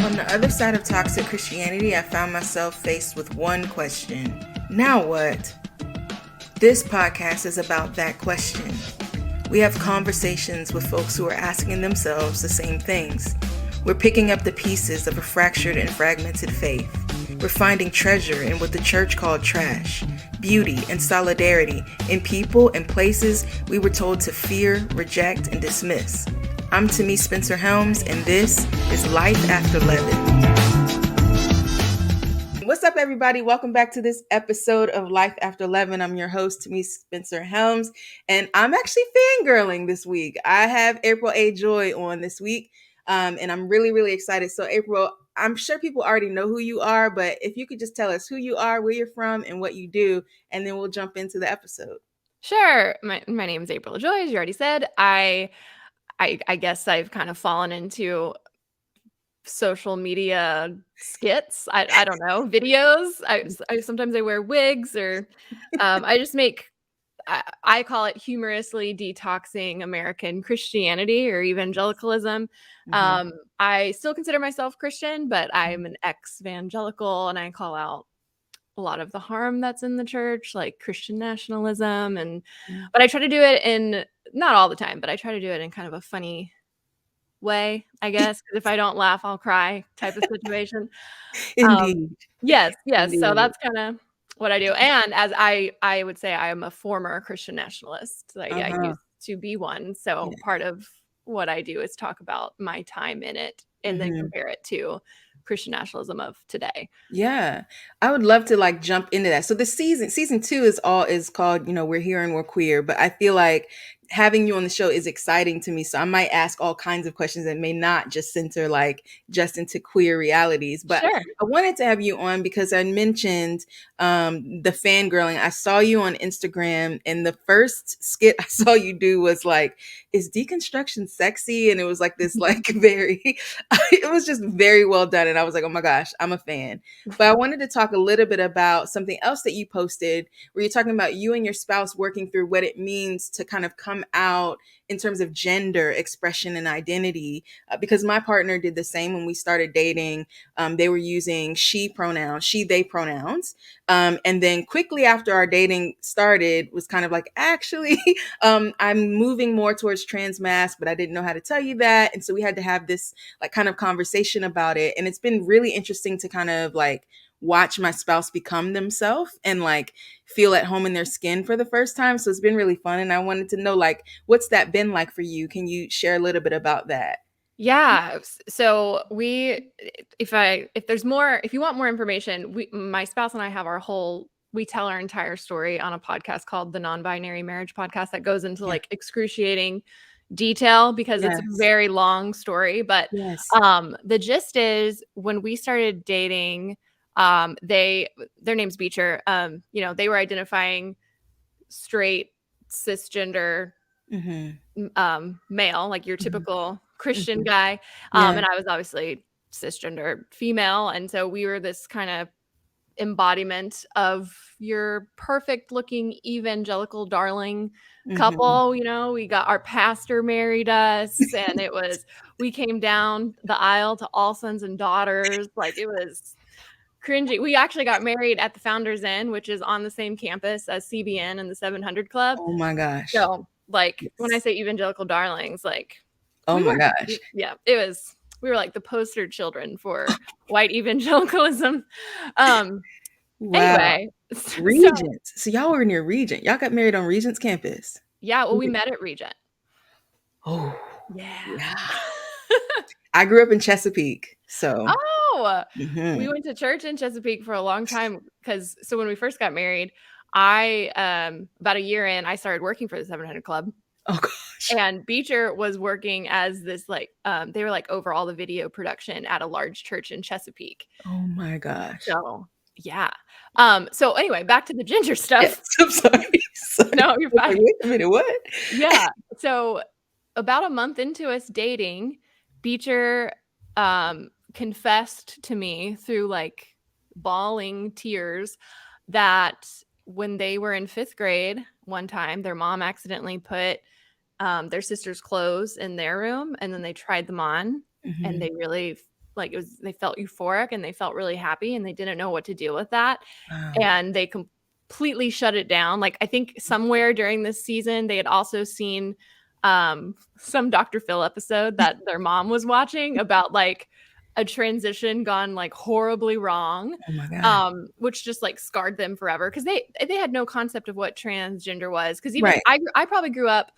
On the other side of toxic Christianity, I found myself faced with one question. Now what? This podcast is about that question. We have conversations with folks who are asking themselves the same things. We're picking up the pieces of a fractured and fragmented faith. We're finding treasure in what the church called trash, beauty and solidarity in people and places we were told to fear, reject, and dismiss. I'm Tammy Spencer Helms, and this is Life After Leaven. What's up, everybody? Welcome back to this episode of Life After Leaven. I'm your host, Tammy Spencer Helms, and I'm actually fangirling this week. I have April A. Joy on this week, and I'm really excited. So, April, I'm sure people already know who you are, but if you could just tell us who you are, where you're from, and what you do, and then we'll jump into the episode. Sure. My name is April Joy, as you already said. I guess I've kind of fallen into social media skits. I don't know, videos. I sometimes I wear wigs, or I just make. I call it humorously detoxing American Christianity or evangelicalism. I still consider myself Christian, but I'm an ex-vangelical, and I call out a lot of the harm that's in the church, like Christian nationalism, but I try to do it in, not all the time, but I try to do it in kind of a funny way, I guess, because if I don't laugh, I'll cry type of situation. Indeed. Yes. Indeed. So that's kind of what I do. And as I would say, I am a former Christian nationalist. Like, I used to be one. So part of what I do is talk about my time in it and then compare it to Christian nationalism of today. Yeah, I would love to jump into that. So the season 2 is called, We're Here and We're Queer, but I feel like having you on the show is exciting to me. So I might ask all kinds of questions that may not just center just into queer realities. But Sure. I wanted to have you on because I mentioned the fangirling. I saw you on Instagram, and the first skit I saw you do was is deconstruction sexy? And it was this very, it was just very well done. And I was like, oh my gosh, I'm a fan. But I wanted to talk a little bit about something else that you posted where you're talking about you and your spouse working through what it means to kind of come out in terms of gender expression and identity. Because my partner did the same when we started dating. They were using she, they pronouns. And then quickly after our dating started was kind of actually, I'm moving more towards trans masc, but I didn't know how to tell you that. And so we had to have this kind of conversation about it. And it's been really interesting to kind of watch my spouse become themselves and feel at home in their skin for the first time. So it's been really fun. And I wanted to know what's that been like for you? Can you share a little bit about that? Yeah. So if you want more information, my spouse and I have we tell our entire story on a podcast called the Non-Binary Marriage Podcast that goes into excruciating detail because it's a very long story. But the gist is when we started dating, their name's Beecher. They were identifying straight cisgender male, like your typical Christian guy. And I was obviously cisgender female. And so we were this kind of embodiment of your perfect looking evangelical darling couple. We got our pastor married us, and we came down the aisle to All Sons and Daughters. It was cringy. We actually got married at the Founders Inn, which is on the same campus as CBN and the 700 Club. Oh my gosh. So when I say evangelical darlings, oh my gosh. Yeah, we were the poster children for white evangelicalism. Wow. Anyway. Regent. So y'all were near Regent. Y'all got married on Regent's campus. Yeah, well, we met at Regent. Oh. Yeah. I grew up in Chesapeake. So we went to church in Chesapeake for a long time so when we first got married, I about a year in, I started working for the 700 Club. Oh gosh. And Beecher was working as this they were over all the video production at a large church in Chesapeake. Oh my gosh. So yeah. So anyway, back to the ginger stuff. Yes, I'm sorry. No, you're fine. Wait a minute, what? Yeah. So about a month into us dating, Beecher confessed to me through bawling tears that when they were in 5th grade, one time their mom accidentally put their sister's clothes in their room, and then they tried them on, and they really like, they felt euphoric and they felt really happy and they didn't know what to do with that. Wow. And they completely shut it down. Like, I think somewhere during this season, they had also seen some Dr. Phil episode that their mom was watching about like a transition gone like horribly wrong, Oh my God. which just like scarred them forever because they had no concept of what transgender was. Because even Right. I probably grew up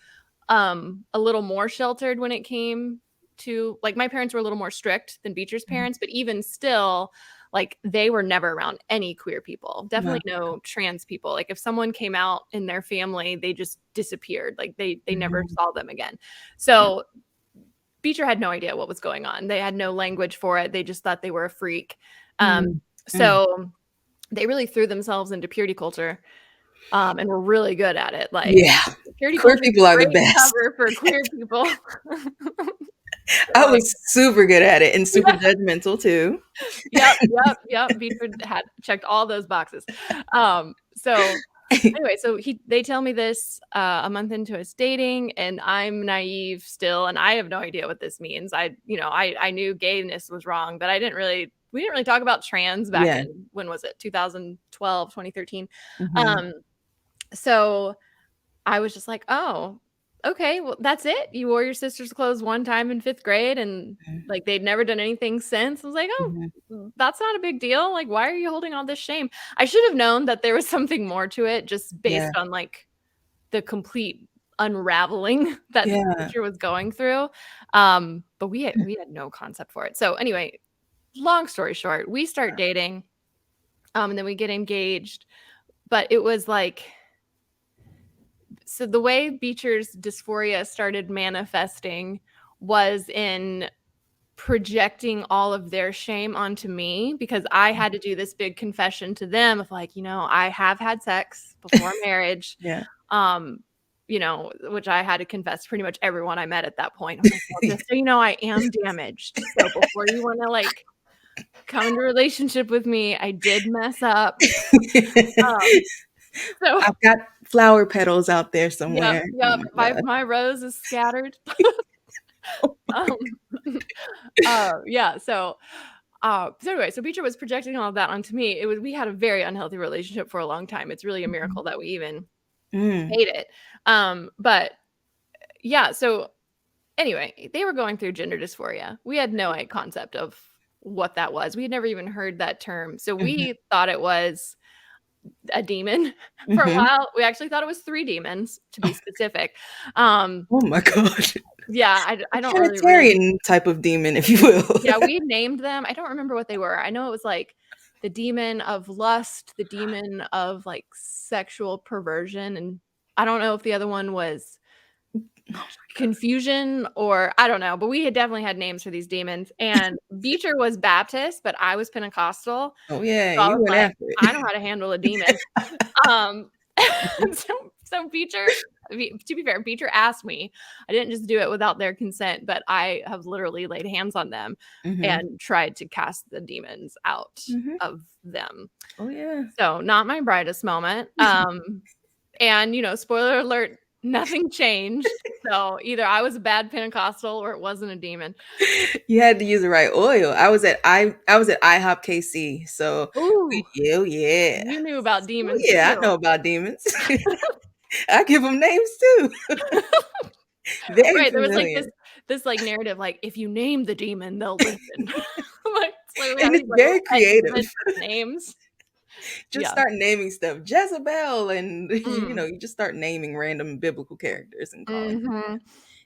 a little more sheltered when it came to, like, my parents were a little more strict than Beecher's parents, but even still, like, they were never around any queer people, Wow. definitely no trans people. Like, if someone came out in their family, they just disappeared, like they never Mhm. saw them again. Yeah. So Beecher had no idea what was going on. They had no language for it. They just thought they were a freak. Mm. Mm. So they really threw themselves into purity culture, and were really good at it. Like, Yeah. purity Queer culture is a people are the great best. cover for queer people. I Like, was super good at it and super yeah, judgmental too. yep. Beecher had checked all those boxes. So anyway, so they tell me this a month into us dating, and I'm naive still, and I have no idea what this means. I knew gayness was wrong, but we didn't really talk about trans back Yeah. in, when was it? 2012, 2013. Mhm. Um, so I was just like, oh, okay, well, that's it. You wore your sister's clothes one time in 5th grade and like they'd never done anything since. I was like, oh, Mhm. that's not a big deal. Like, why are you holding all this shame? I should have known that there was something more to it just Yeah. based on like the complete unraveling that Yeah. Beecher was going through. But we had no concept for it. So anyway, long story short, we start dating, and then we get engaged. But it was like, so the way Beecher's dysphoria started manifesting was in projecting all of their shame onto me, because I had to do this big confession to them of like, I have had sex before marriage. Yeah. Um, which I had to confess to pretty much everyone I met at that point. I was like, well, just so you know, I am damaged. So before you want to like come into a relationship with me, I did mess up. Um, so I've got flower petals out there yep, somewhere. Oh yep. my My God. my rose is scattered. Um, yeah. So anyway, so Beecher was projecting all of that onto me. We had a very unhealthy relationship for a long time. It's really a Mhm. miracle that we even Mm. made it. But yeah. So anyway, they were going through gender dysphoria. We had no concept of what that was. We had never even heard that term. So Mhm. we thought it was a demon for a Mhm. while. We actually thought it was 3 demons, to be specific. Um, Oh my God. yeah, A I don't really remember. Trinitarian type of demon, if you will. Yeah, we named them. I don't remember what they were. I know it was like the demon of lust, the demon of like sexual perversion, and I don't know if the other one was confusion, or I don't know, but we had definitely had names for these demons. And Beecher was Baptist, but I was Pentecostal. Oh yeah, So I you was went like, after it. I know how to handle a demon. Um, so Beecher, to be fair, Beecher asked me. I didn't just do it without their consent, but I have literally laid hands on them Mhm. and tried to cast the demons out Mhm. of them. Oh yeah. So not my brightest moment. And spoiler alert, nothing changed. So either I was a bad Pentecostal or it wasn't a demon. You had to use the right oil. I was at IHOP KC, so Ooh, oh yeah. you knew about Oh demons yeah, I too. know about demons. I give them names too. Very Right, there was, like, familiar. this, like, narrative, like, if you name the demon, they'll listen. Like, so we And have it's these, like, little very pet creative. demons with names. Just Yeah. start naming stuff. Jezebel and Mm. you just start naming random biblical characters and calling them. Mhm.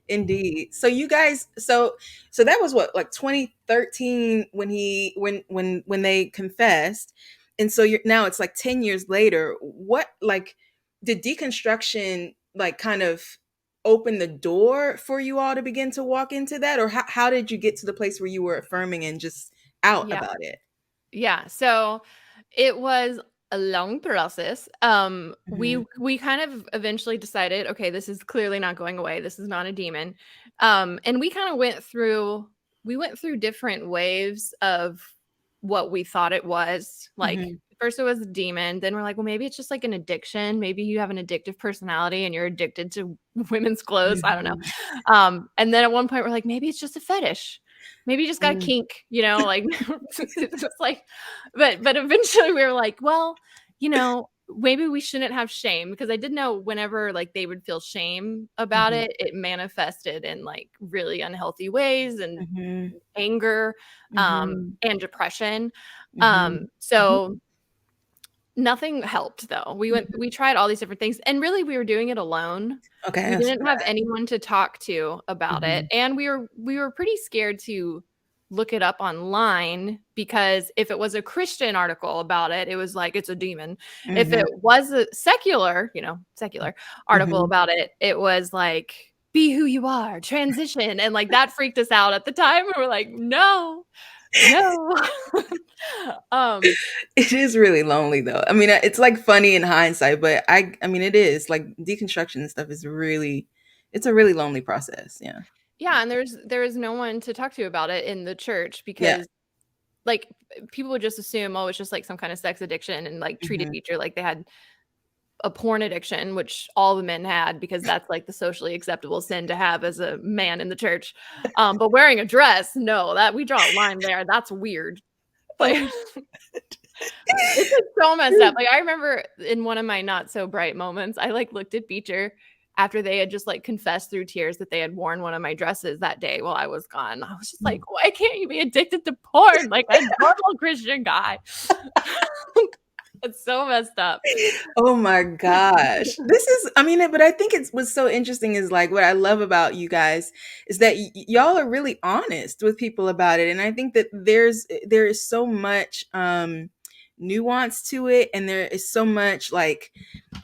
Indeed. So you guys so that was what, like 2013 when when they confessed. And so you're now it's like 10 years later. What, like, did deconstruction like kind of open the door for you all to begin to walk into that, or how did you get to the place where you were affirming and just out Yeah. about it? Yeah, so it was a long process. Mhm. We kind of eventually decided, okay, this is clearly not going away. This is not a demon. And we kind of went through different waves of what we thought it was. Like, Mhm. first it was a demon, then we're like, well, maybe it's just like an addiction. Maybe you have an addictive personality and you're addicted to women's clothes. I don't know. Mhm. And then at one point we're like, maybe it's just a fetish. maybe you just got a Mm, kink, like it's just like, but eventually we were like, well, maybe we shouldn't have shame, because I did know whenever like they would feel shame about mhm, it, it manifested in like really unhealthy ways, and mhm, anger, mhm, and depression. mhm, mhm. So nothing helped though. We tried all these different things, and really we were doing it alone. Okay, We that's didn't have bad. anyone to talk to about it, Mhm, and we were pretty scared to look it up online, because if it was a Christian article about it, it was like it's a demon. If it mhm, was a secular article mhm. about it, it was like be who you are, transition, and like that freaked us out at the time. We were like, no, no. um It is really lonely though. I mean, it's like funny in hindsight, but I mean, it is like deconstruction and stuff is really, it's a really lonely process. Yeah. Yeah, and there is no one to talk to about it in the church, Yeah. because like people would just assume, oh, it's just like some kind of sex addiction, and like treated Mhm. Beecher like they had a porn addiction, which all the men had, because that's like the socially acceptable sin to have as a man in the church. But wearing a dress, no, that we draw a line there. That's weird. Like Oh. it's just so messed up. Like I remember in one of my not so bright moments, I like looked at Beecher after they had just like confessed through tears that they had worn one of my dresses that day while I was gone. I was just like, why can't you be addicted to porn like a normal Christian guy? It's so messed up. Oh my gosh. This is, I mean, but I think it's what's so interesting is like what I love about you guys is that y'all are really honest with people about it. And I think that there is so much nuance to it, and there is so much like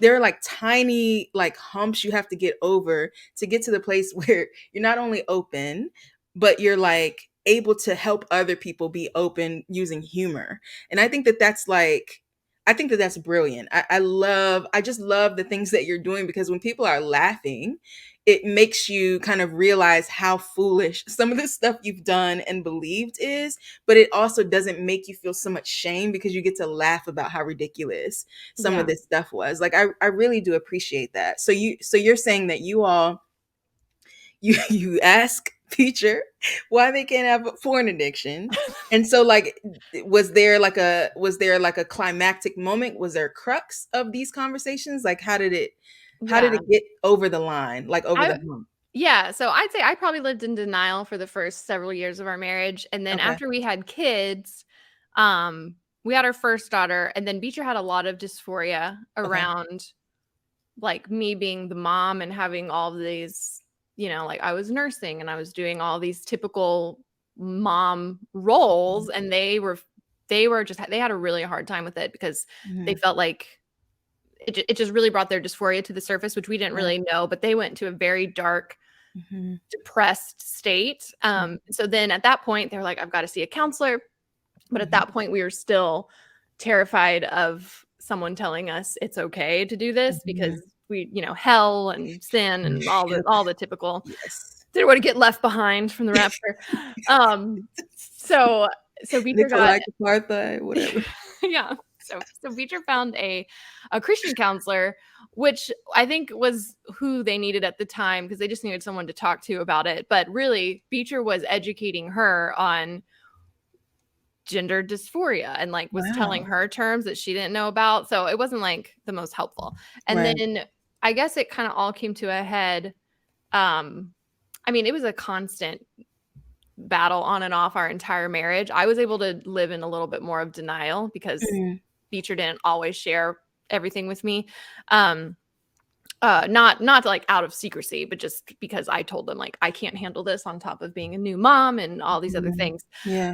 there are like tiny like humps you have to get over to get to the place where you're not only open, but you're like able to help other people be open using humor. And I think that that's like, I think that that's brilliant. I just love the things that you're doing, because when people are laughing, it makes you kind of realize how foolish some of the stuff you've done and believed is, but it also doesn't make you feel so much shame because you get to laugh about how ridiculous some of Yeah. this stuff was. Like I really do appreciate that. So you're saying that you all you ask teacher why they can't have a porn addiction. And so like was there like a climactic moment? Was there a crux of these conversations? Like how did Yeah. it get over the line, like over the I hump? Yeah, so I'd say I probably lived in denial for the first several years of our marriage, and then Okay. after we had kids, we had our first daughter, and then Beecher had a lot of dysphoria Okay. around like me being the mom and having all of these, like I was nursing and I was doing all these typical mom roles, and they had a really hard time with it, because they Mhm. felt like it just really brought their dysphoria to the surface, which we didn't Right. really know, but they went to a very dark, Mhm. depressed state. So then at that point, they were like, I've got to see a counselor. But at Mhm. that point, we were still terrified of someone telling us it's okay to do this, because Mhm. hell and sin Mhm. and all the typical, Yes. didn't want to get left behind from the rapture. Um, so so Beecher got Nicolai Apartheid, whatever. yeah. So Beecher found a Christian counselor, which I think was who they needed at the time, because they just needed someone to talk to about it. But really, Beecher was educating her on gender dysphoria, and like was telling Wow. her terms that she didn't know about. So it wasn't like the most helpful. And Right. then I guess it kind of all came to a head. Um, I mean, it was a constant battle on and off our entire marriage. I was able to live in a little bit more of denial, because Mhm. Beecher didn't always share everything with me. Um, not like out of secrecy, but just because I told them like I can't handle this on top of being a new mom and all these other Mhm. things. Yeah.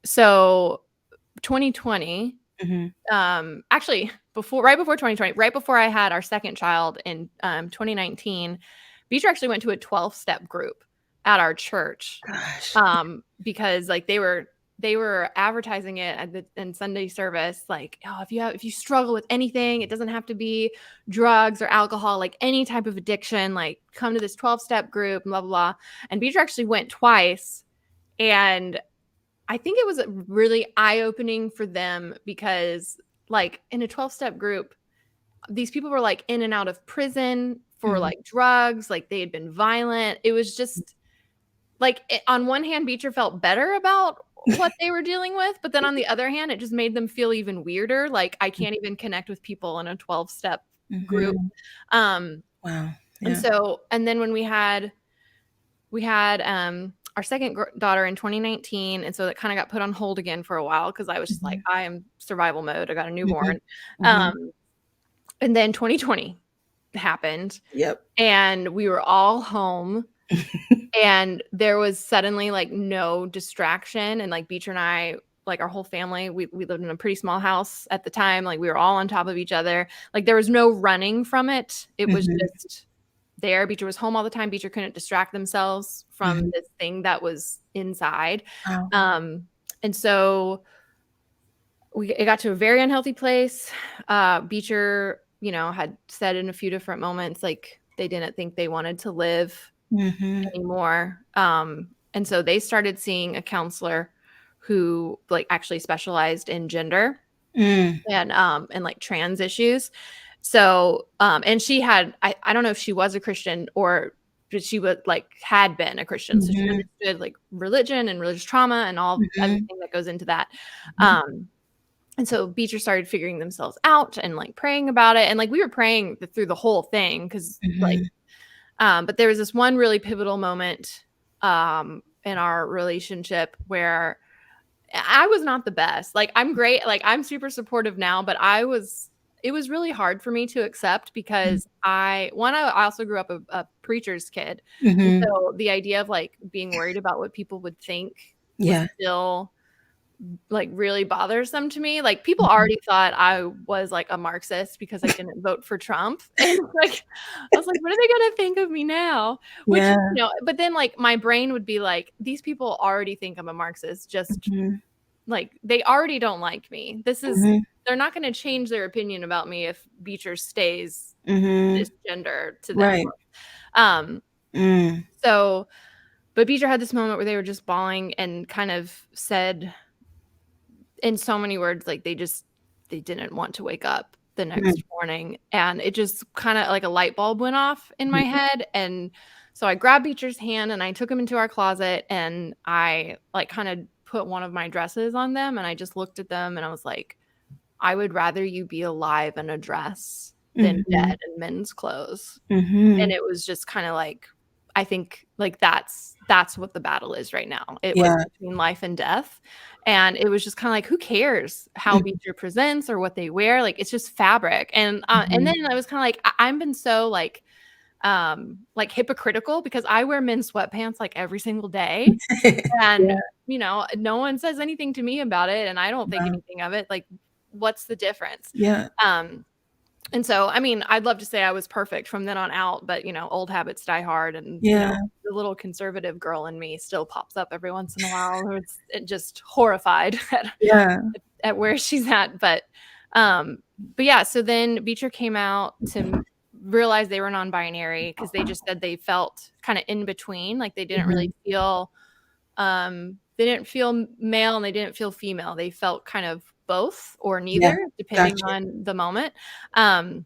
So 2020, Mhm. actually right before 2020, right before I had our second child in 2019, Beecher actually went to a 12-step group at our church, Gosh. because like they were advertising it in Sunday service, like, oh, if you struggle with anything, it doesn't have to be drugs or alcohol, like any type of addiction, like come to this 12-step group, blah blah blah. And Beecher actually went twice, and I think it was really eye-opening for them, because like in a 12-step group, these people were like in and out of prison for Mhm. like drugs, like they had been violent. It was just like, on one hand, Beecher felt better about what they were dealing with, but then on the other hand, it just made them feel even weirder, like, I can't even connect with people in a 12-step group. Mhm. Um, Wow. and Yeah. so and then when we had, our 2nd daughter in 2019, and so that kinda got put on hold again for a while because I was just like, Mhm. "I am survival mode, I got a Mhm. newborn." Mhm. Um, and then 2020 happened, Yep. and we were all home, and there was suddenly, like, no distraction, and, like, Beecher and I, like, our whole family, we lived in a pretty small house at the time, like, we were all on top of each other, like, there was no running from it, it was Mhm. just there. Beecher was home all the time, Beecher couldn't distract themselves from Mhm. this thing that was inside, Wow. um, and so it got to a very unhealthy place. Beecher, had said in a few different moments, like, they didn't think they wanted to live Mhm. anymore. And so they started seeing a counselor who, like, actually specialized in gender Mm. and like trans issues. So, and she had, I don't know if she was a Christian or but she would like had been a Christian. So she Mhm. understood like religion and religious trauma and all Mhm. everything that goes into that. Mhm. And so Beecher started figuring themselves out and like praying about it. And like we were praying through the whole thing because like Mhm. but there was this one really pivotal moment in our relationship where I was not the best. Like I'm great, like I'm super supportive now, but it was really hard for me to accept Mhm. because I also grew up a preacher's kid. And Mhm. so the idea of like being worried about what people would think was Yeah. still like really bothersome to me. Like people Mhm. already thought I was like a Marxist because I didn't vote for Trump. And like I was like, what are they gonna think of me now? Which, Yeah. but then like my brain would be like, these people already think I'm a Marxist. Just Mhm. like they already don't like me. Mhm. They're not gonna change their opinion about me if Beecher stays this Mhm. gender to them. Right. Um, Mm. so but Beecher had this moment where they were just bawling and kind of said in so many words, like, they didn't want to wake up the Mm. next morning, and it just kinda like a light bulb went off in my Mhm. head, and so I grabbed Beecher's hand, and I took him into our closet, and I, like, kinda put one of my dresses on them, and I just looked at them, and I was like, "I would rather you be alive in a dress than Mhm. dead in men's clothes." And Mhm. it was just kinda like I think, like, that's what the battle is right now. It was Yeah. between life and death, and it was just kinda like, who cares how Mhm. Beecher presents or what they wear? Like, it's just fabric, and Mhm. then I was kinda like, I've been so, like, hypocritical because I wear men's sweatpants, like, every single day, Yeah. and, no one says anything to me about it, and I don't think Wow. anything of it, like, what's the difference? Yeah. Um and so, I mean, I'd love to say I was perfect from then on out, but, old habits die hard and, Yeah. the little conservative girl in me still pops up every once in a while who is just horrified Yeah. at where she's at, but yeah, so then Beecher came out to realize they were non-binary because they just said they felt kinda in between, like, Mhm. they didn't feel male and they didn't feel female. They felt kind of both or Yeah. neither, depending Gotcha. on the moment. Um,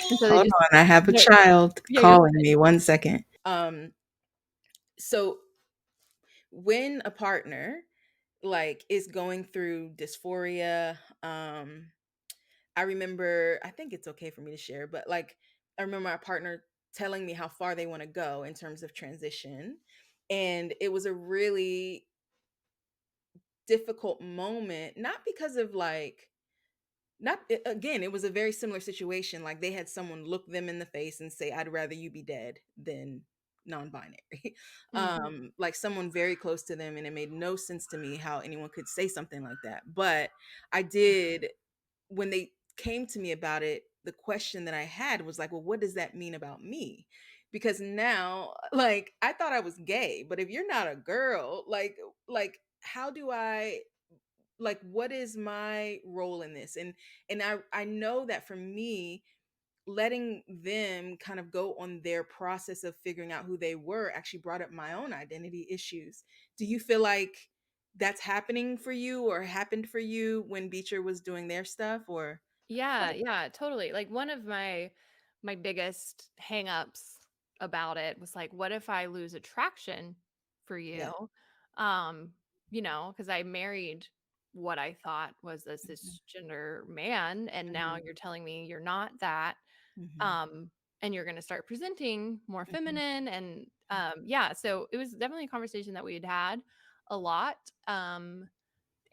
and so they Hold just on, I have a they're child yeah, you're calling good. me, 1 second. So when a partner, like, is going through dysphoria, I remember I think it's okay for me to share, but, like, I remember my partner telling me how far they wanna go in terms of transition, and it was a really difficult moment, not because of, like, not again, it was a very similar situation. Like they had someone look them in the face and say, "I'd rather you be dead than non-binary." Mhm. Like someone very close to them, and it made no sense to me how anyone could say something like that. But I did when they came to me about it. The question that I had was like, "Well, what does that mean about me?" Because now, like, I thought I was gay, but if you're not a girl, like, how do I like what is my role in this? And I know that for me, letting them kind of go on their process of figuring out who they were actually brought up my own identity issues. Do you feel like that's happening for you or happened for you when Beecher was doing their stuff or Yeah, yeah, totally. Like one of my biggest hangups about it was like, what if I lose attraction for Yeah. you. Um, you know, because I married what I thought was a Mhm. cisgender man, and now Mhm. you're telling me you're not that. Mhm. Um, and you're gonna start presenting more Mhm. feminine and, yeah, so it was definitely a conversation that we had had a lot,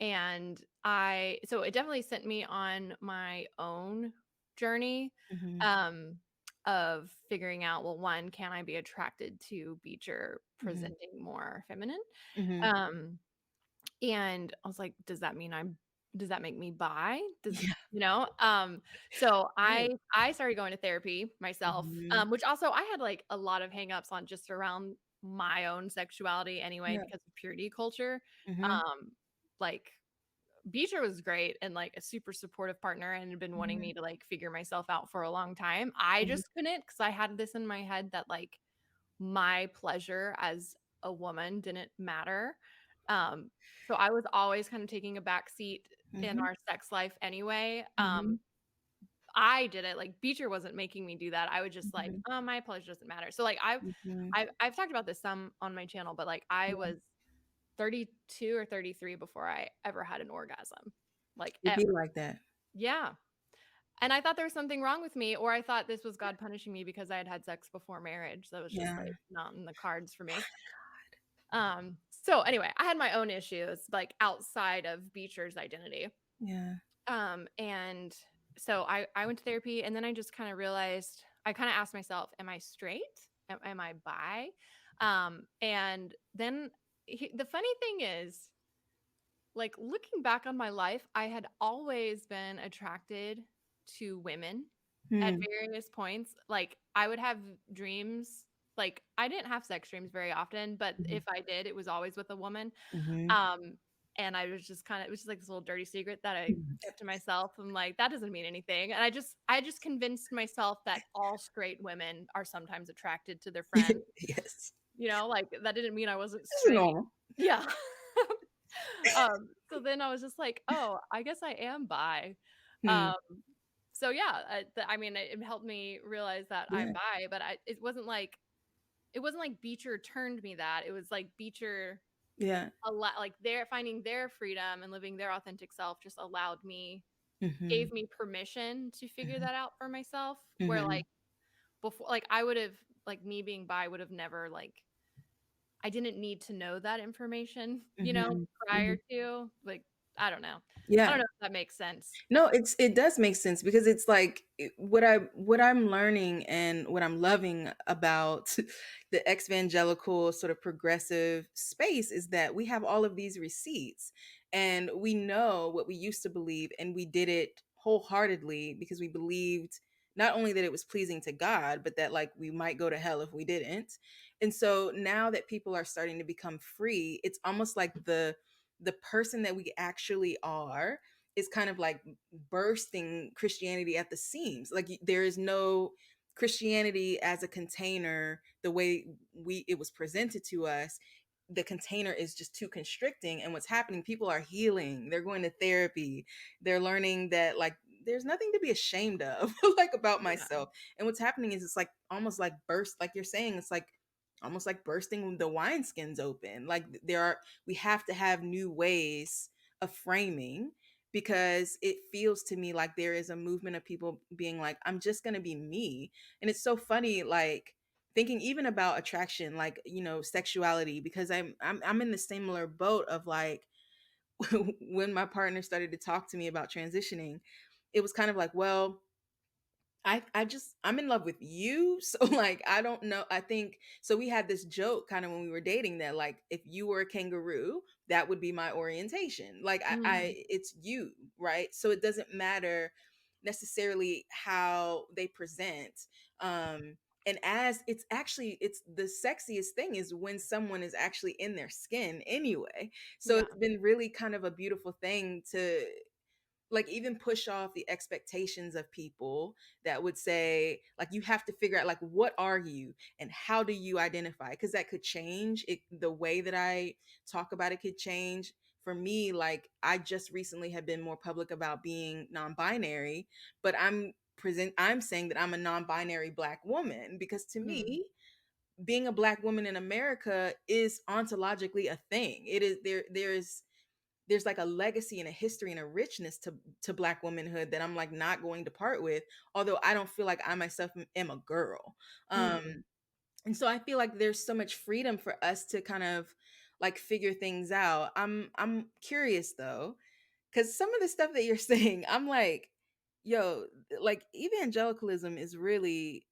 and I so it definitely sent me on my own journey, Mhm. um, of figuring out, well, 1, can I be attracted to Beecher Mhm. presenting more feminine? Mhm. Um, and I was like, does that make me bi? Does Yeah. you know? So Right. I started going to therapy myself, Mhm. which also I had like a lot of hangups on just around my own sexuality anyway Yeah. because of purity culture. Mhm. Like Beecher was great and like a super supportive partner and had been wanting Mhm. me to like figure myself out for a long time. I Mhm. just couldn't because I had this in my head that like my pleasure as a woman didn't matter. Um, so I was always kind of taking a back seat in Mhm. our sex life anyway. Mhm. I did it like Beecher wasn't making me do that. I would just like, Mhm. oh, my pleasure doesn't matter. So like Mhm. I've talked about this some on my channel, but like I Yeah. was 32 or 33 before I ever had an orgasm. Like It be ever. like that. Yeah. And I thought there was something wrong with me, or I thought this was God punishing me because I had had sex before marriage. That was just Yeah. like not in the cards for me. So anyway, I had my own issues like outside of Beecher's identity. Yeah. And so I went to therapy and then I just kind of realized I kind of asked myself, am I straight? Am I bi? And then the funny thing is, like looking back on my life, I had always been attracted to women at Hmm. various points. Like I would have dreams, like I didn't have sex dreams very often, but Mhm. if I did, it was always with a woman. Mhm. Um, and I was just kind of it was just like this little dirty secret that I Mhm. kept to myself. I'm like, that doesn't mean anything. And I just convinced myself that all straight women are sometimes attracted to their friends. Yes. You know, like that didn't mean I wasn't This is straight. normal. Yeah. So then I was just like, "Oh, I guess I am bi." Hmm. Um, so yeah, I mean, it helped me realize that I'm Yeah. bi, but it wasn't like Beecher turned me that. It was like Beecher Yeah. a lot like their finding their freedom and living their authentic self just allowed me Mhm. gave me permission to figure Mhm. that out for myself. Where Mhm. like before, like I would have like me being bi would have never like I didn't need to know that information, you know, Mhm. prior Mhm. to, like, I don't know. I don't Yeah. know if that makes sense. No, it does make sense because it's like what I'm learning and what I'm loving about the ex-vangelical sort of progressive space is that we have all of these receipts and we know what we used to believe and we did it wholeheartedly because we believed not only that it was pleasing to God, but that like we might go to hell if we didn't. And so now that people are starting to become free, it's almost like the person that we actually are is kind of like bursting Christianity at the seams. Like there is no Christianity as a container the way we it was presented to us. The container is just too constricting, and what's happening, people are healing, they're going to therapy, they're learning that like there's nothing to be ashamed of like about Yeah, myself. And what's happening is it's like almost like burst, like you're saying, it's like almost like bursting the wineskins open. Like there are we have to have new ways of framing because it feels to me like there is a movement of people being like, I'm just going to be me. And it's so funny, like thinking even about attraction, like, you know, sexuality, because I'm in the similar boat of like, when my partner started to talk to me about transitioning, it was kind of like, well, I'm in love with you. So like I don't know. I think so we had this joke kind of when we were dating that like if you were a kangaroo, that would be my orientation. Like mm, it's you, right? So it doesn't matter necessarily how they present. And as it's actually it's the sexiest thing is when someone is actually in their skin anyway. So yeah, it's been really kind of a beautiful thing to like even push off the expectations of people that would say like you have to figure out like what are you and how do you identify, because that could change it, the way that I talk about it could change. For me, like I just recently have been more public about being non-binary, but I'm saying that I'm a non-binary black woman because to mm, me being a Black woman in America is ontologically a thing. It is there's like a legacy and a history and a richness to Black womanhood that I'm like not going to part with, although I don't feel like I myself am a girl. Mhm. And so I feel like there's so much freedom for us to kind of like figure things out. I'm curious though, because some of the stuff that you're saying, I'm like, yo, like evangelicalism is really,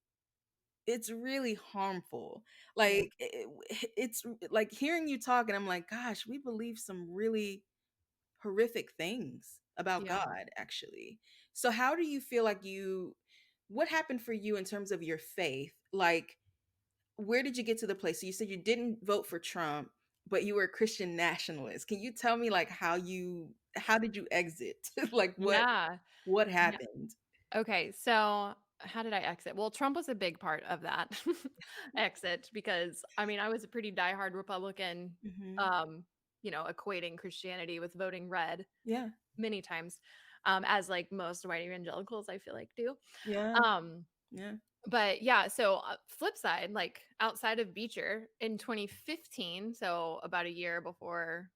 it's really harmful. Yeah. Like it's like hearing you talk and I'm like, gosh, we believe some really horrific things about Yeah. God, actually. So how do you feel like you, what happened for you in terms of your faith? Like, where did you get to the place? So you said you didn't vote for Trump, but you were a Christian nationalist. Can you tell me like how did you exit? Like Yeah. what Yeah. happened? Okay, so how did I exit? Well, Trump was a big part of that exit because I mean, I was a pretty diehard Republican, Hmm. um, equating Christianity with voting red Yeah. many times, as like most white evangelicals, I feel like do. Yeah. Um, Yeah. but yeah, so flip side, like outside of Beecher in 2015, so about a year before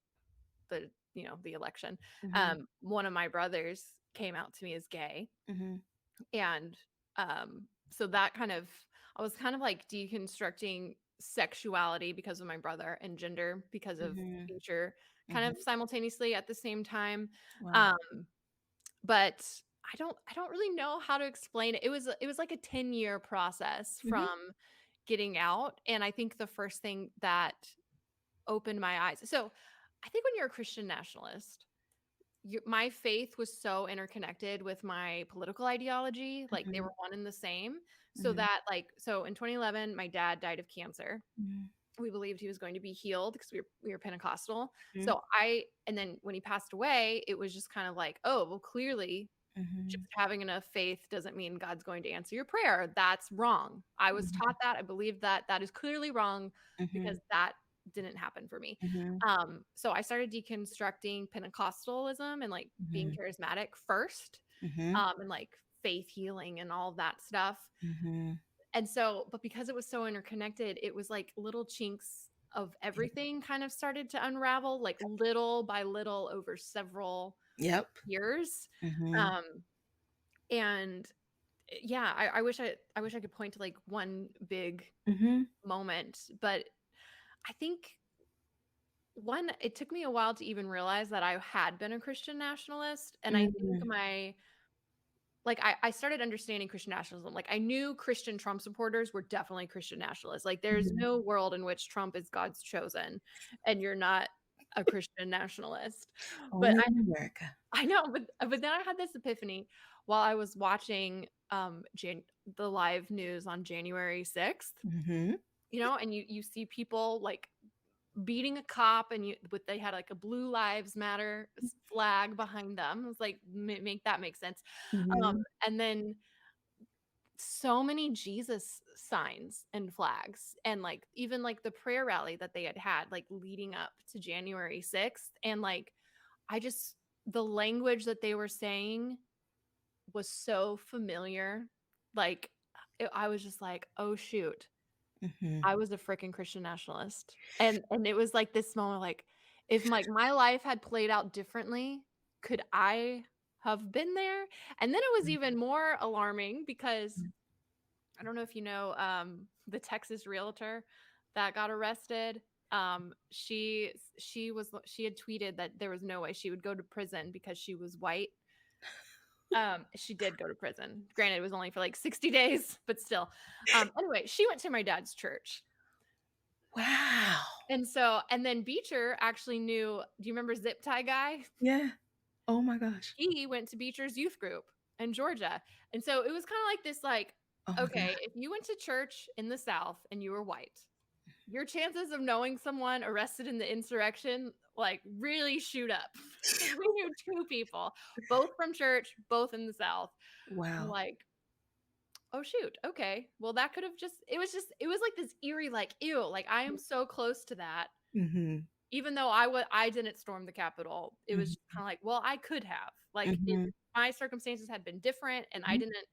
the election, Hmm. one of my brothers came out to me as gay. Hmm. And so that kind of, I was kind of like deconstructing sexuality because of my brother and gender because of Hmm. Beecher kind of Hmm. simultaneously at the same time. Wow. Um, but I don't really know how to explain it. It was like a 10-year process Hmm. from getting out. And I think the first thing that opened my eyes. So I think when you're a Christian nationalist, my faith was so interconnected with my political ideology, like they Hmm. were one and the same. So Hmm. that so in 2011, my dad died of cancer. Hmm. We believed he was going to be healed because we were Pentecostal. Hmm. So and then when he passed away, it was just kind of like, oh, well, clearly just Hmm. having enough faith doesn't mean God's going to answer your prayer. That's wrong. I was taught that. I believe that. That is clearly wrong Hmm. because that didn't happen for me. Hmm. So I started deconstructing Pentecostalism and like being Hmm. charismatic first, Hmm. and like faith healing and all of that stuff. Hmm. And so, but because it was so interconnected, it was like little chinks of everything kind of started to unravel, like little by little over several Yep. years. Hmm. Um, and yeah, I wish I could point to like one big Hmm. moment, but I think one, it took me a while to even realize that I had been a Christian nationalist. And I think Hmm. I started understanding Christian nationalism. Like I knew Christian Trump supporters were definitely Christian nationalists. Like there's Hmm. no world in which Trump is God's chosen and you're not a Christian nationalist. But Only in America. I know, but then I had this epiphany while I was watching the live news on January 6th, Hmm. and you see people like beating a cop and they had like a Blue Lives Matter flag behind them. I was like, make that make sense. Um, Hmm. and then so many Jesus signs and flags and like even like the prayer rally that they had like leading up to January 6th. And like I just the language that they were saying was so familiar. Like I was just like, oh shoot, Hmm. I was a freaking Christian nationalist. And it was like this moment like if my life had played out differently, could I have been there? And then it was even more alarming because I don't know if you know the Texas realtor that got arrested. She had tweeted that there was no way she would go to prison because she was white. She did go to prison. Granted, it was only for like 60 days, but still. Anyway, she went to my dad's church. Wow. And then Beecher actually knew, do you remember Zip Tie Guy? Yeah. Oh my gosh. He went to Beecher's youth group in Georgia. And so it was kind of like this, like, Oh my okay, god. if you went to church in the South and you were white, your chances of knowing someone arrested in the insurrection like really shoot up. Because we knew two people, both from church, both in the South. I'm Wow. like, oh shoot, okay. Well, that could have it was like this eerie, like, ew, like I am so close to that. Mhm. Even though I didn't storm the Capitol, it was Mhm. just kind of like, well, I could have. Like if Mhm. my circumstances had been different and I Mhm. didn't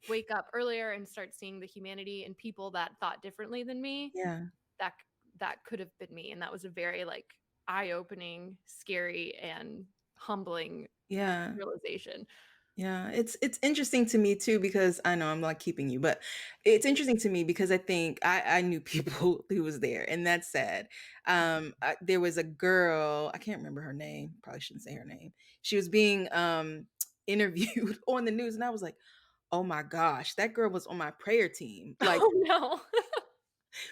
wake up earlier and start seeing the humanity in people that thought differently than me, Yeah. that that could have been me, and that was a very, like, eye-opening, scary, and humbling Yeah. realization. Yeah, it's interesting to me too because I know I'm like keeping you, but it's interesting to me because I think I knew people who was there, and that's sad. There was a girl, I can't remember her name. Probably shouldn't say her name. She was being interviewed on the news, and I was like, oh my gosh, that girl was on my prayer team. Like Oh, no.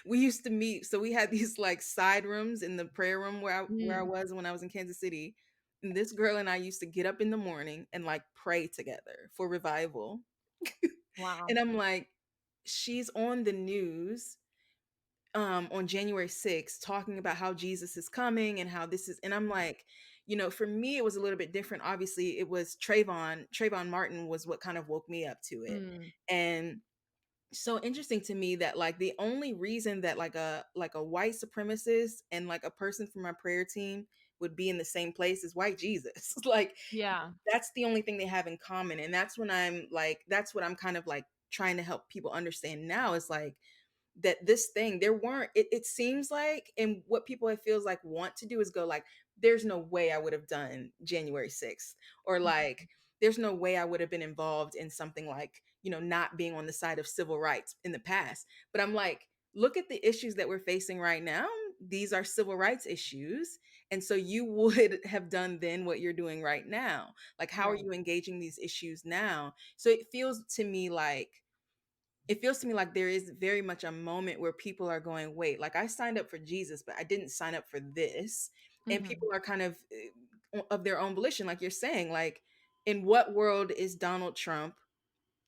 we used to meet, so we had these like side rooms in the prayer room where I Mm, was when I was in Kansas City. And this girl and I used to get up in the morning and like pray together for revival. wow. And I'm like, she's on the news on January 6th talking about how Jesus is coming and how this is, and I'm like, for me it was a little bit different. Obviously, it was Trayvon Martin was what kind of woke me up to it. Mm, And so interesting to me that like the only reason that like a white supremacist and like a person from my prayer team would be in the same place is white Jesus. Like yeah, that's the only thing they have in common. And that's what I'm kind of like trying to help people understand now is like that this thing there weren't it seems like, and what people it feels like want to do is go like, there's no way I would have done January 6th, or like there's no way I would have been involved in something like, not being on the side of civil rights in the past. But I'm like, look at the issues that we're facing right now. These are civil rights issues. And so you would have done then what you're doing right now. Like, how are right. you engaging these issues now? So it feels to me like there is very much a moment where people are going, wait, like I signed up for Jesus, but I didn't sign up for this. And Mhm, people are kind of their own volition, like you're saying, like, in what world is Donald Trump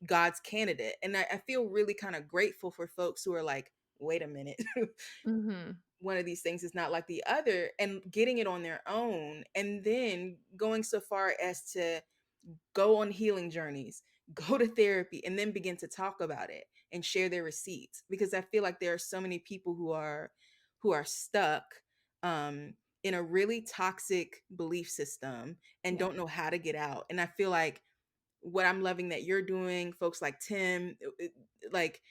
God's candidate? And I feel really kind of grateful for folks who are like, wait a minute, mhm, one of these things is not like the other, and getting it on their own. And then going so far as to go on healing journeys, go to therapy, and then begin to talk about it and share their receipts. Because I feel like there are so many people who are stuck in a really toxic belief system and yeah, don't know how to get out. And I feel like what I'm loving that you're doing, folks like Tim, like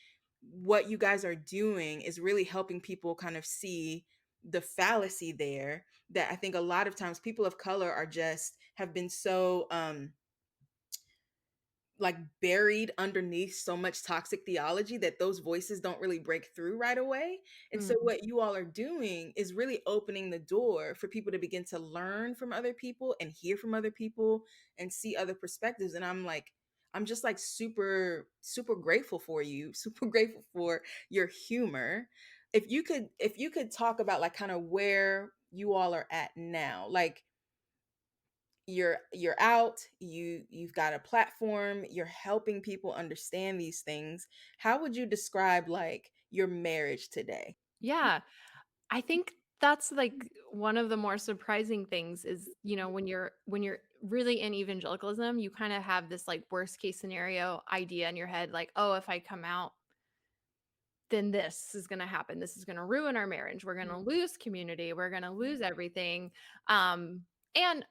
what you guys are doing is really helping people kind of see the fallacy there, that I think a lot of times people of color are just have been so like buried underneath so much toxic theology that those voices don't really break through right away. And so mm, what you all are doing is really opening the door for people to begin to learn from other people and hear from other people and see other perspectives. And I'm just like super super grateful for you, super grateful for your humor. If you could talk about like kind of where you all are at now, like you're out, you've got a platform, you're helping people understand these things. How would you describe like your marriage today? yeah. I think that's, like, one of the more surprising things is, when you're really in evangelicalism, you kinda have this, like, worst case scenario idea in your head, like, "Oh, if I come out, then this is gonna happen. This is gonna ruin our marriage. We're gonna lose community. We're gonna lose everything." And,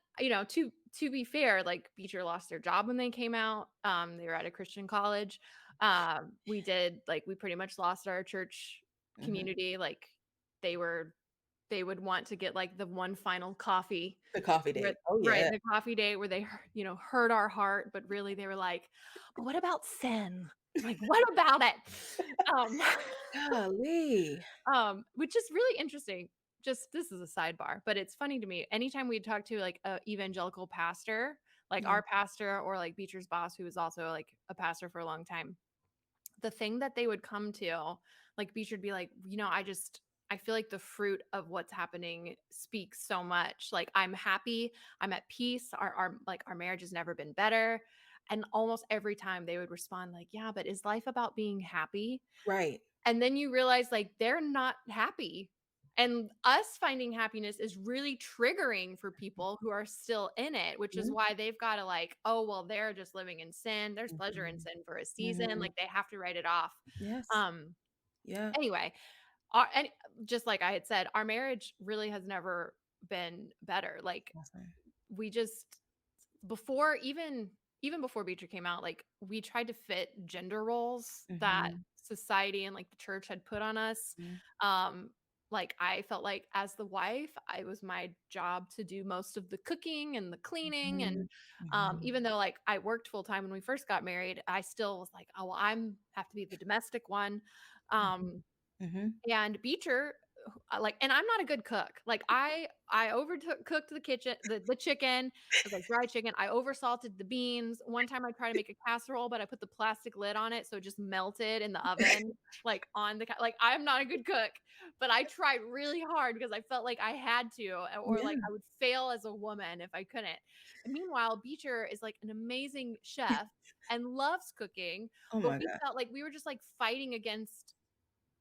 to be fair, like, Beecher lost their job when they came out. They were at a Christian college. We pretty much lost our church Mhm. community. Like, they were they would want to get, like, the one final coffee The coffee where date. Oh right, yeah. the coffee date where they hurt our heart, but really they were like, "But what about sin? Like, what about it?" Um, Golly. which is really interesting. Just this is a sidebar, but it's funny to me. Anytime we talk to, like, a evangelical pastor, like Yeah. our pastor or, like, Beecher's boss, who was also, like, a pastor for a long time, the thing that they would come to, like, Beecher'd be like, I feel like the fruit of what's happening speaks so much. Like, I'm happy, I'm at peace, our marriage has never been better." And almost every time they would respond like, "Yeah, but is life about being happy?" Right. And then you realize, like, they're not happy. And us finding happiness is really triggering for people who are still in it, which is Mhm. why they've got to, like, "Oh, well, they're just living in sin. There's pleasure in Mhm. sin for a season." Mhm. Like, they have to write it off. Yes. Um, Yeah. anyway, and just like I had said, our marriage really has never been better. Like, Awesome. we just before even even before Beecher came out, like, we tried to fit gender roles that Mhm. society and, like, the church had put on us. Mhm. Um, like, I felt like as the wife, it was my job to do most of the cooking and the cleaning, and, Mhm. Mhm. even though, like, I worked full time when we first got married, I still was like, "Oh, well, I'm have to be the domestic one." Mhm. Um Mhm. and Beecher, like, and I'm not a good cook. Like, I overtook cooked the kitchen the chicken. It was like fried chicken. I oversalted the beans. One time I tried to make a casserole, but I put the plastic lid on it, so it just melted in the oven, like, on the like, I'm not a good cook, but I tried really hard because I felt like I had to, or, like, Yeah. I would fail as a woman if I couldn't. And meanwhile, Beecher is, like, an amazing chef and loves cooking, Oh but my we god. felt like we were just, like, fighting against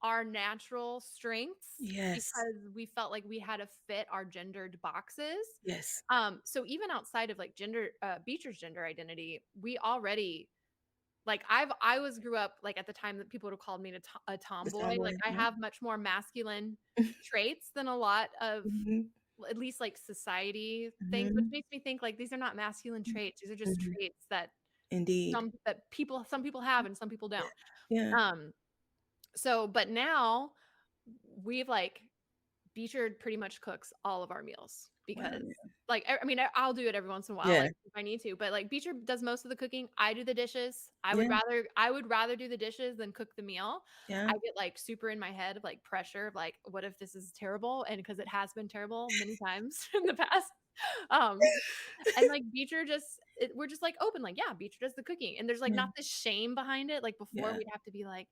our natural strengths Yes. because we felt like we had to fit our gendered boxes. Yes. So even outside of like gender, Beecher's gender identity, we already like I was grew up like at the time that people would have called me a The tomboy. tomboy. Like I Yeah. have much more masculine traits than a lot of Mhm. at least like society things, which Mhm. makes me think like these are not masculine traits. These are just Mhm. traits that Indeed. some people have and some people don't. Yeah. Um, so but now we've like Beecher pretty much cooks all of our meals Wow. because, like, I mean, I'll do it every once in a while, Yeah. like, if I need to, but, like, Beecher does most of the cooking, I do the dishes. Yeah. I would rather do the dishes than cook the meal. Yeah. I get, like, super in my head of, like, pressure of, like, what if this is terrible? And because it has been terrible many times in the past. Um, and, like, Beecher just we're just, like, open, like, yeah, Beecher does the cooking, and there's, like, Yeah. not this shame behind it, like, before Yeah. we'd have to be like,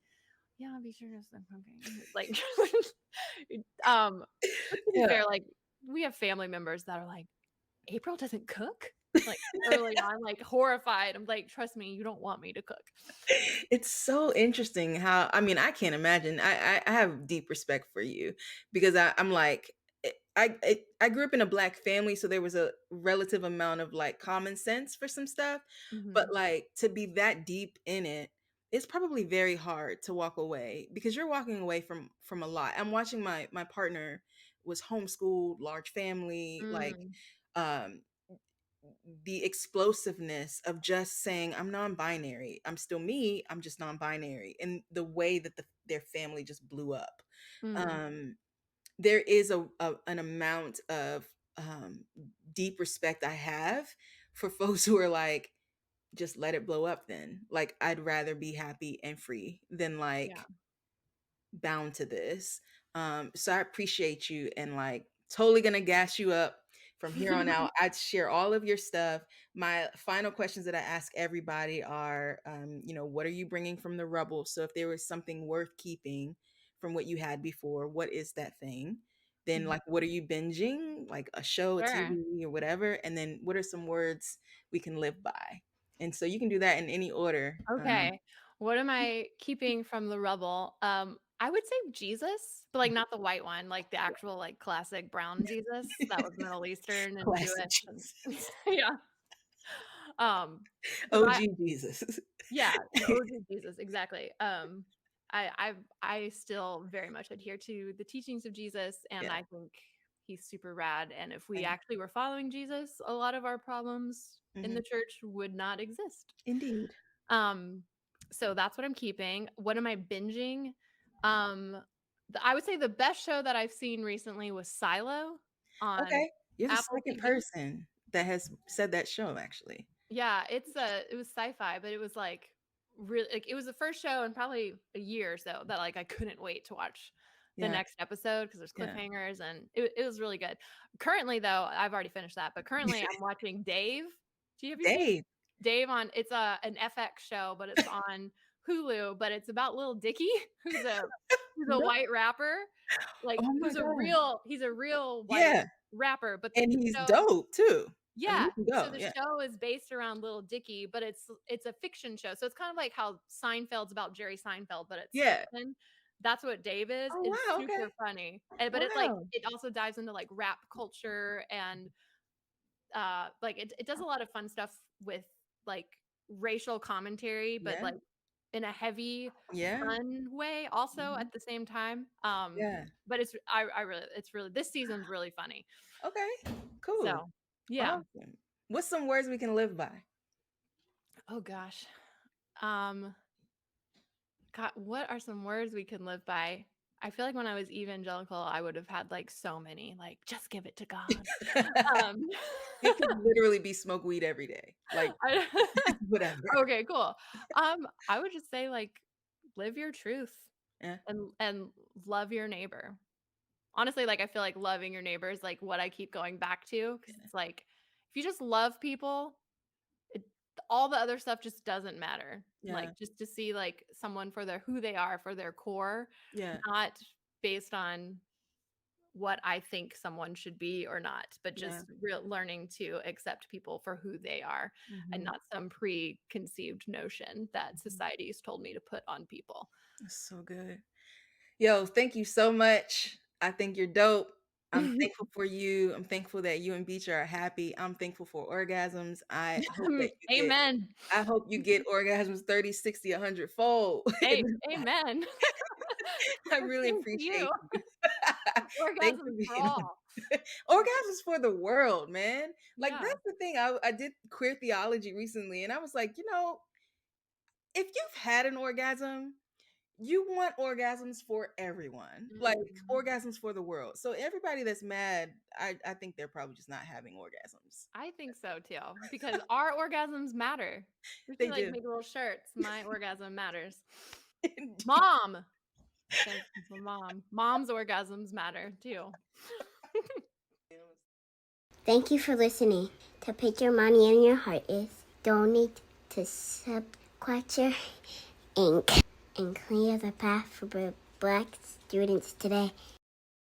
"Yeah, Beecher does the cooking." Like, but to be Yeah. fair, like, we have family members that are like, "April doesn't cook?" Like, early on, like, horrified. I'm like, "Trust me, you don't want me to cook." It's so interesting how I mean, I can't imagine. I have deep respect for you because I'm like I grew up in a black family, so there was a relative amount of like common sense for some stuff, but Mhm. like to be that deep in it, it's probably very hard to walk away because you're walking away from a lot. I'm watching my partner was homeschooled, large family, like Mm, um the explosiveness of just saying I'm non-binary, I'm still me, I'm just non-binary, and the way that their family just blew up. mm, um there is an amount of deep respect I have for folks who are like, just let it blow up. Then like I'd rather be happy and free than yeah. like bound to this. So I appreciate you and like totally gonna gas you up from here on out. I'd share all of your stuff. My final questions that I ask everybody are, what are you bringing from the rubble? So if there was something worth keeping from what you had before, what is that thing? Then Mhm. like, what are you binging? Like a show, a Sure. TV, or whatever. And then what are some words we can live by? And so you can do that in any order. Okay. What am I keeping from the rubble? I would say Jesus, but, like, not the white one, like, the actual, like, classic brown Jesus that was Middle Eastern and Classic Jewish and Jesus. yeah. Because OG Jesus. yeah, the OG Jesus, exactly. I still very much adhere to the teachings of Jesus, and Yeah. I think he's super rad, and if we Yeah. actually were following Jesus, a lot of our problems in Mhm. the church would not exist. Indeed. Um, so that's what I'm keeping. What am I binging? Um, I would say the best show that I've seen recently was Silo on Okay. You're the Apple second TV. person that has said that show, actually. Yeah, it was sci-fi, but it was, like, really like, it was the first show in probably a year or so that, like, I couldn't wait to watch the Yeah. next episode because there's Yeah. cliffhangers, and it was really good. Currently, though, I've already finished that, but currently I'm watching Dave. Have you seen Dave. Dave on it's an FX show, but it's on Hulu, but it's about Lil Dicky, who's a No. white rapper, like, Oh my god. he's a real white Yeah. rapper, but And the he's show dope too. I mean, yeah, you can so go. the Yeah. show is based around Lil Dicky, but it's a fiction show, so it's kind of like how Seinfeld's about Jerry Seinfeld, but it's Yeah. fiction. That's what Dave is. Oh, It's wow. Okay. super funny, and but it's like Wow. it also dives into, like, rap culture and, like, it does a lot of fun stuff with, like, racial commentary, but, Yeah. like, in a heavy, Yeah. fun way also Mhm. at the same time, Yeah. but I really it's really this season's really funny. Okay. Cool. So, yeah. Awesome. What's some words we can live by? Oh gosh. God, what are some words we can live by? I feel like when I was evangelical, I would have had like so many, like just give it to God. Um, It could literally be smoke weed every day, like I- whatever. okay, cool. I would just say like live your truth Yeah, and love your neighbor. Honestly, like I feel like loving your neighbor is like what I keep going back to because yeah, it's like if you just love people, it, all the other stuff just doesn't matter. yeah, Like just to see like someone for their who they are, for their core, yeah, not based on what I think someone should be or not, but yeah. just learning to accept people for who they are and Mhm, not some preconceived notion that mhm. society's told me to put on people. That's so good. Yo, thank you so much. I think you're dope. I'm thankful for you. I'm thankful that you and Beecher are happy. I'm thankful for orgasms. Amen. I hope you get orgasms 30, 60, 100 fold. Amen. I really Same to you. appreciate you. Thanks for Orgasms for being all. orgasms for the world, man. Like Yeah. that's the thing. I did queer theology recently, and I was like, if you've had an orgasm, you want orgasms for everyone, like Mhm. orgasms for the world. So everybody that's mad, I think they're probably just not having orgasms. I think so too, because our orgasms matter. We They should like do. make little shirts. My orgasm matters. Mom. Says the mom. Mom's orgasms matter too. Thank you for listening. To put your money in your heart is donate to Subquatcher Inc. and clear the path for Black students today.